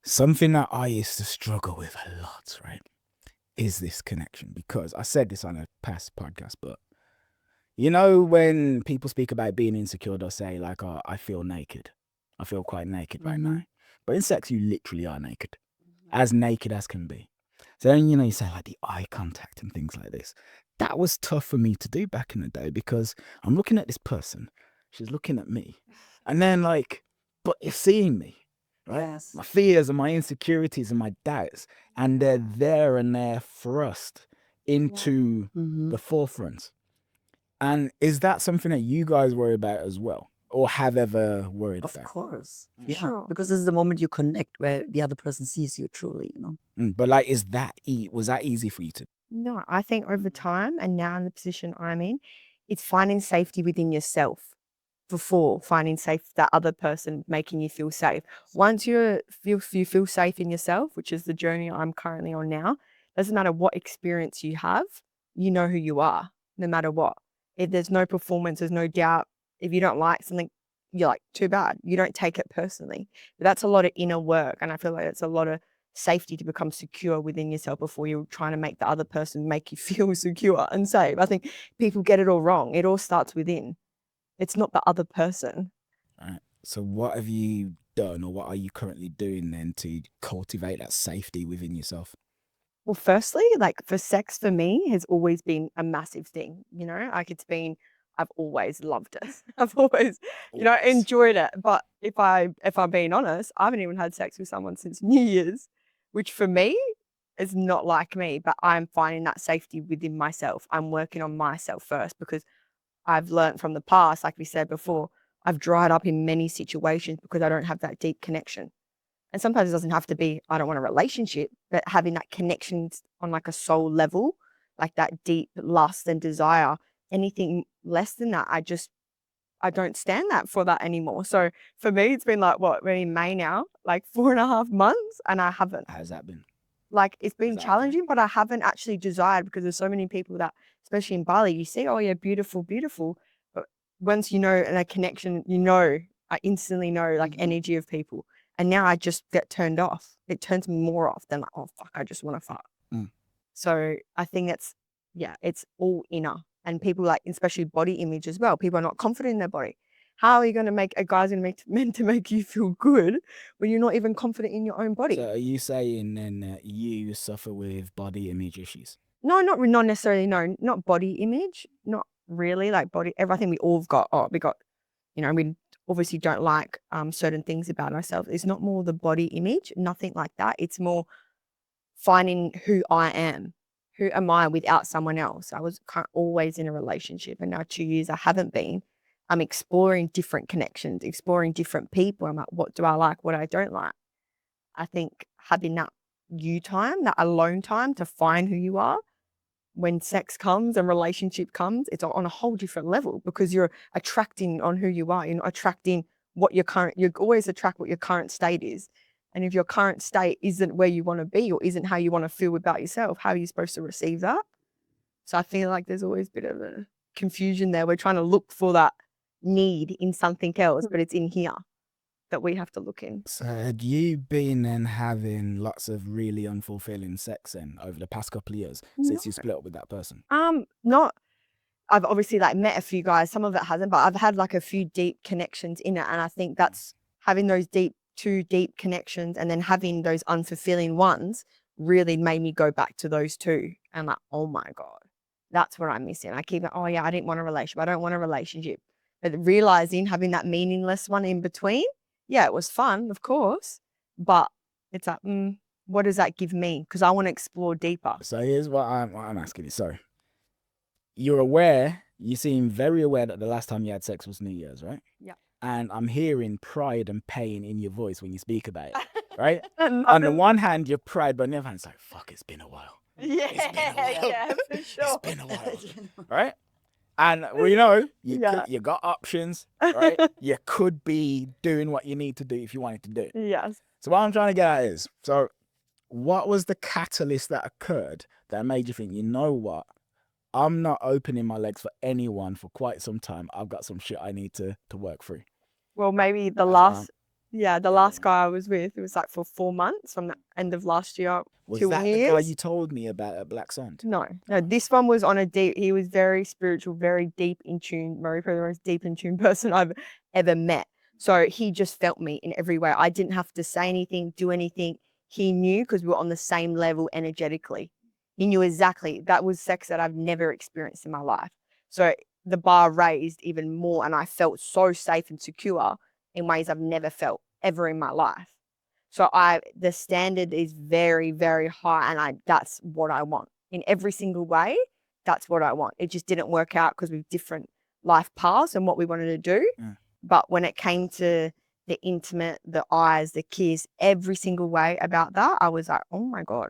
Something that I used to struggle with a lot, right, is this connection. Because I said this on a past podcast, but you know, when people speak about being insecure, they'll say, like, oh, I feel naked. I feel quite naked right now. But in sex, you literally are naked as can be. So then, you say like the eye contact and things like this. That was tough for me to do back in the day because I'm looking at this person, she's looking at me, and then like, but you're seeing me, right? Yes. My fears and my insecurities and my doubts, and they're there and they're thrust into the forefront. And is that something that you guys worry about as well, or have ever worried Of about? course. Yeah. Sure. Because this is the moment you connect where the other person sees you truly, But like, was that easy for you to? No, I think over time and now in the position I'm in, it's finding safety within yourself before finding safe that other person making you feel safe. Once you feel safe in yourself, which is the journey I'm currently on now, doesn't matter what experience you have, you know who you are, no matter what. If there's no performance, there's no doubt. If you don't like something, you're like, too bad. You don't take it personally. But that's a lot of inner work. And I feel like it's a lot of safety to become secure within yourself before you're trying to make the other person make you feel secure and safe. I think people get it all wrong. It all starts within. It's not the other person. Right. So what have you done, or what are you currently doing then to cultivate that safety within yourself? Well, firstly, like for sex for me has always been a massive thing, like I've always loved it. I've always, Always. enjoyed it. But if I'm being honest, I haven't even had sex with someone since New Year's, which for me is not like me, but I'm finding that safety within myself. I'm working on myself first because I've learned from the past, like we said before, I've dried up in many situations because I don't have that deep connection. And sometimes it doesn't have to be, I don't want a relationship, but having that connection on like a soul level, like that deep lust and desire, anything less than that, I don't stand that for that anymore. So for me, it's been like, we're in May now, like 4.5 months, and I haven't. How's that been? Like, it's been Exactly. challenging, but I haven't actually desired because there's so many people that, especially in Bali, you see, oh yeah, beautiful, beautiful. But once you know in a connection, I instantly know like energy of people. And now I just get turned off. It turns me more off than like, oh fuck, I just want to fuck. So I think it's all inner. And people like, especially body image as well. People are not confident in their body. How are you going to make a guy's meant to make you feel good when you're not even confident in your own body? So are you saying then that you suffer with body image issues? No, not necessarily. No, not body image. Not really like body. Everything we all got. Oh, we got. We obviously don't like certain things about ourselves. It's not more the body image. Nothing like that. It's more finding who I am. Who am I without someone else? I was always in a relationship, and now 2 years I haven't been. I'm exploring different connections, exploring different people. I'm like, what do I like? What I don't like. I think having that you time, that alone time to find who you are when sex comes and relationship comes, it's on a whole different level because you're attracting on who you are. You're not attracting you always attract what your current state is. And if your current state isn't where you want to be or isn't how you want to feel about yourself, how are you supposed to receive that? So I feel like there's always a bit of a confusion there. We're trying to look for that need in something else, but it's in here that we have to look in. So had you been then having lots of really unfulfilling sex then over the past couple of years since you split up with that person? Not. I've obviously like met a few guys. Some of it hasn't, but I've had like a few deep connections in it, and I think that's having those two deep connections, and then having those unfulfilling ones really made me go back to those two. And like, oh my god, that's what I'm missing. I keep, oh yeah, I didn't want a relationship. I don't want a relationship, but realizing having that meaningless one in between. Yeah, it was fun, of course, but it's like, what does that give me? Because I want to explore deeper. So here's what I'm asking you. So you seem very aware that the last time you had sex was New Year's, right? Yeah. And I'm hearing pride and pain in your voice when you speak about it, right? On the one hand, you're proud, but on the other hand, it's like, fuck, it's been a while. Yeah, for sure. It's been a while, right? And you got options, right? You could be doing what you need to do if you wanted to do it. Yes. So what I'm trying to get at is, so what was the catalyst that occurred that made you think, you know what? I'm not opening my legs for anyone for quite some time. I've got some shit I need to work through. Well, maybe the last Yeah, the last guy I was with, it was like for 4 months from the end of last year. Was 2 that the years. guy you told me about at Black Sand? No, this one was on a deep, he was very spiritual, very deep in tune. Murray, probably the most deep in tune person I've ever met. So he just felt me in every way. I didn't have to say anything, do anything. He knew because we were on the same level energetically. He knew exactly. That was sex that I've never experienced in my life. So the bar raised even more and I felt so safe and secure in ways I've never felt ever in my life. So the standard is very, very high and that's what I want. In every single way, that's what I want. It just didn't work out because we've different life paths and what we wanted to do. Mm. But when it came to the intimate, the eyes, the kiss, every single way about that, I was like, oh my God,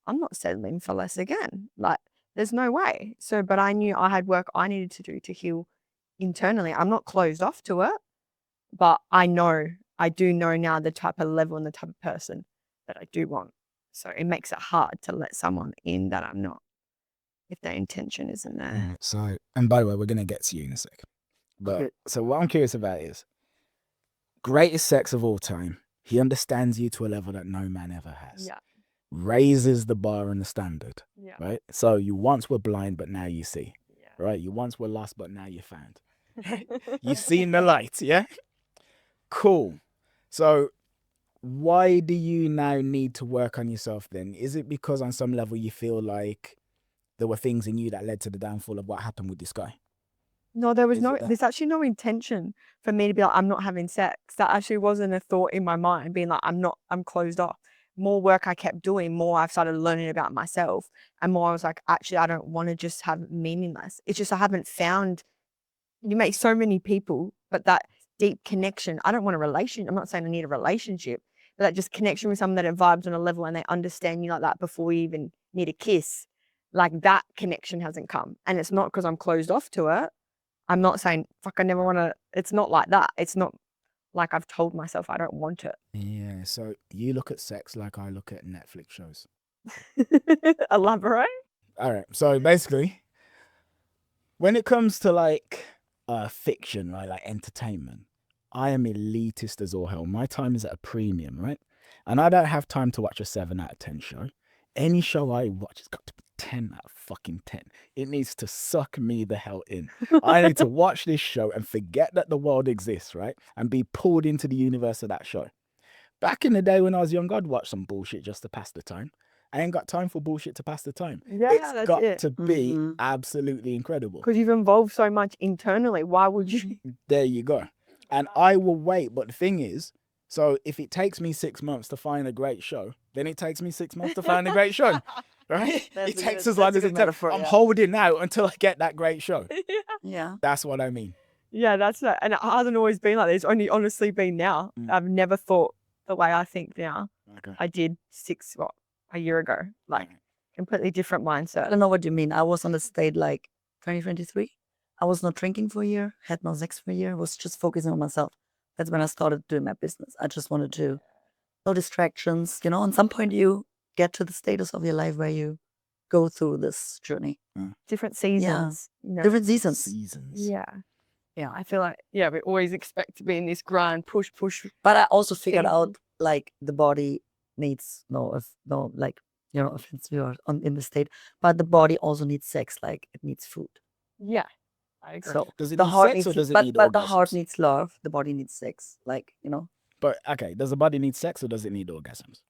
I'm not settling for less again. Like, there's no way. So, but I knew I had work I needed to do to heal internally. I'm not closed off to it, but I do know now the type of level and the type of person that I do want. So it makes it hard to let someone in that I'm not, if their intention isn't there. So, and by the way, we're going to get to you in a sec. But Okay. so what I'm curious about is greatest sex of all time. He understands you to a level that no man ever has. Yeah. Raises the bar and the standard, Yeah. right? So you once were blind, but now you see, Yeah. right? You once were lost, but now you're found. You've seen the light, yeah? Cool. So why do you now need to work on yourself then? Is it because on some level you feel like there were things in you that led to the downfall of what happened with this guy? No, Is it that? there's actually no intention for me to be like, I'm not having sex. That actually wasn't a thought in my mind, being like, I'm closed off. More work I kept doing, more I've started learning about myself. And more I was like, actually, I don't want to just have meaningless. It's just I haven't found, you meet so many people, but that deep connection, I don't want a relationship. I'm not saying I need a relationship, but that just connection with someone that it vibes on a level and they understand you like that before you even need a kiss. Like that connection hasn't come. And it's not because I'm closed off to it. I'm not saying, fuck, I never want to, it's not like that. It's not like I've told myself I don't want it. Yeah, so you look at sex like I look at Netflix shows. Elaborate. All right, so basically, when it comes to like fiction, right, like entertainment, I am elitist as all hell. My time is at a premium, right? And I don't have time to watch a 7 out of 10 show. Any show I watch has got to be 10 out of fucking 10. It needs to suck me the hell in. I need to watch this show and forget that the world exists, right? And be pulled into the universe of that show. Back in the day when I was young, I'd watch some bullshit just to pass the time. I ain't got time for bullshit to pass the time. Yeah, It's that's got it. to be Mhm. absolutely incredible. Because you've evolved so much internally. Why would you? There you go. And I will wait. But the thing is, so if it takes me 6 months to find a great show, then it takes me 6 months to find a great show. Right? It takes as long as it takes. metaphor. I'm holding out until I get that great show. Yeah. That's what I mean. Yeah, that's it. And it hasn't always been like this. It's only honestly been now. I've never thought the way I think now. Okay. I did a year ago. Like completely different I mindset. don't know what you mean. I was on the state like 2023. I was not drinking for a year, had no sex for a year, was just focusing on myself. That's when I started doing my business. I just wanted to, no distractions, you know. At some point you get to the status of your life where you go through this journey. Different seasons. You know? Different seasons. Seasons. Yeah. Yeah. I feel like, yeah, we always expect to be in this grind, push. But I also figured Thing. out like the body needs like, you know, offense we are in the state, but the body also needs sex, like it needs food. Yeah. I agree. So Does it the need heart sex needs, or does it but need the heart orgasms? needs love. The body needs sex, like, you know, But okay, does the body need sex or does it need orgasms?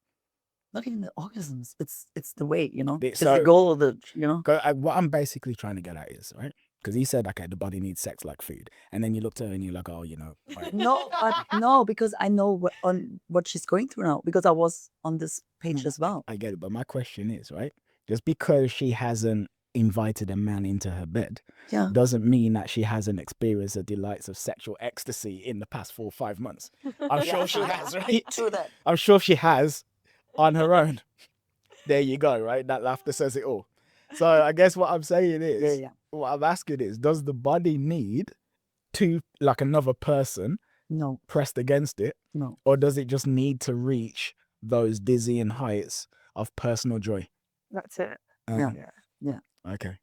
not even the orgasms. It's the way, you know. It's So- the goal of the, you know. What I'm basically trying to get at is, right? Because he said, okay, the body needs sex like food. And then you looked at her and you're like, oh, you know. Right. No, but no, because I know what she's going through now, because I was on this page as well. I get it. But my question is, right? Just because she hasn't invited a man into her bed Yeah. doesn't mean that she hasn't experienced the delights of sexual ecstasy in the past 4 or 5 months. I'm sure she has, right? True that. I'm sure she has on her own. There you go, right? That laughter says it all. So I guess what I'm saying is, Yeah. what I'm asking is, does the body need like another person No, pressed against it? no. Or does it just need to reach those dizzying heights of personal joy? That's it. Yeah. Okay.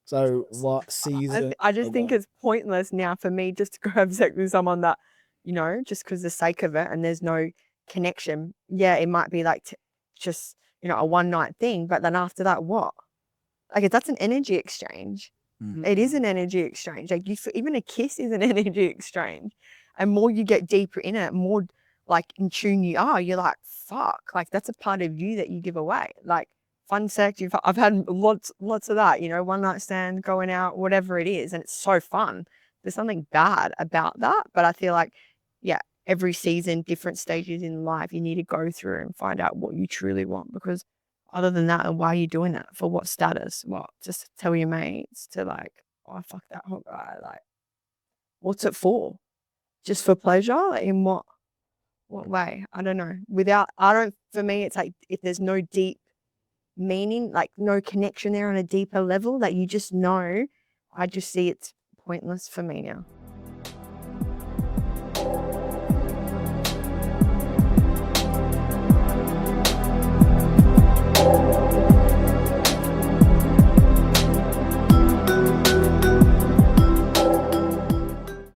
So what season? I just think it's pointless now for me just to go have sex with someone that you know, just because the sake of it and there's no connection. Yeah, it might be like just, you know, a one night thing, but then after that, what? Like that's an energy exchange. It is an energy exchange. Like even a kiss is an energy exchange. And more you get deeper in it, more like in tune you are, you're like, fuck, like that's a part of you that you give away. Like fun sex, I've had lots of that, you know, one night stand, going out, whatever it is. And it's so fun. There's something bad about that. But I feel like, yeah, every season, different stages in life, you need to go through and find out what you truly want. Because other than that, why are you doing that? For what status? What? Just to tell your mates to like, oh, fuck that hot guy. Like, what's it for? Just for pleasure? Like, in what way? I don't know. For me, it's like if there's no deep meaning, like no connection there on a deeper level that you just know, I just see it's pointless for me now.